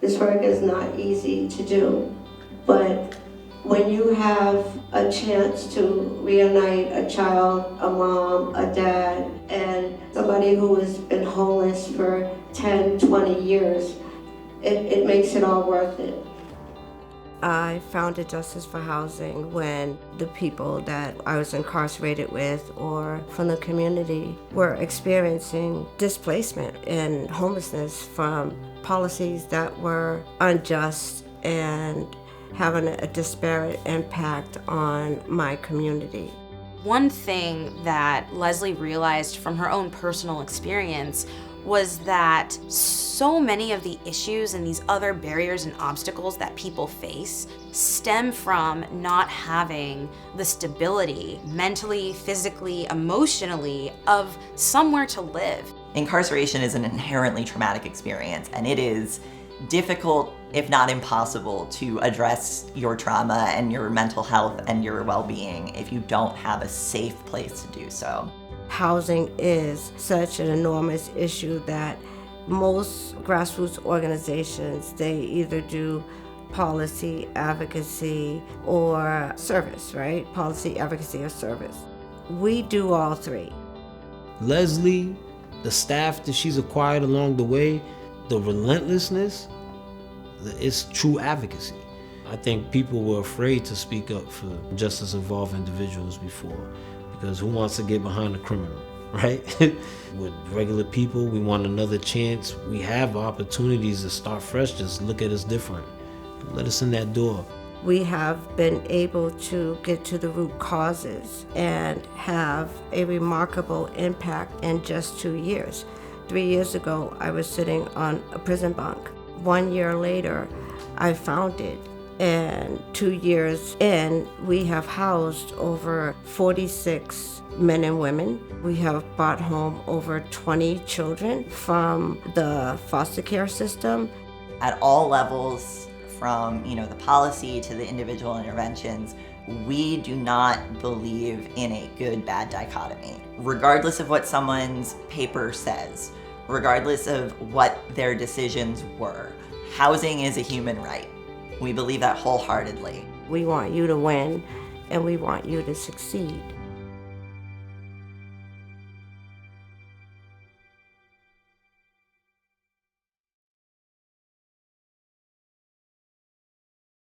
This work is not easy to do, but when you have a chance to reunite a child, a mom, a dad, and somebody who has been homeless for 10, 20 years, it makes it all worth it. I founded Justice for Housing when the people that I was incarcerated with or from the community were experiencing displacement and homelessness from policies that were unjust and having a disparate impact on my community. One thing that Leslie realized from her own personal experience was that so many of the issues and these other barriers and obstacles that people face stem from not having the stability, mentally, physically, emotionally, of somewhere to live. Incarceration is an inherently traumatic experience, and it is difficult, if not impossible, to address your trauma and your mental health and your well-being if you don't have a safe place to do so. Housing is such an enormous issue that most grassroots organizations, they either do policy, advocacy, or service, right? Policy, advocacy, or service. We do all three. Leslie, the staff that she's acquired along the way, the relentlessness, it's true advocacy. I think people were afraid to speak up for justice-involved individuals before, because who wants to get behind a criminal, right? With regular people, we want another chance. We have opportunities to start fresh. Just look at us different. Let us in that door. We have been able to get to the root causes and have a remarkable impact in just 2 years. 3 years ago, I was sitting on a prison bunk. 1 year later, I found it. And 2 years in, we have housed over 46 men and women. We have brought home over 20 children from the foster care system. At all levels, from the policy to the individual interventions, we do not believe in a good-bad dichotomy. Regardless of what someone's paper says, regardless of what their decisions were, housing is a human right. We believe that wholeheartedly. We want you to win, and we want you to succeed.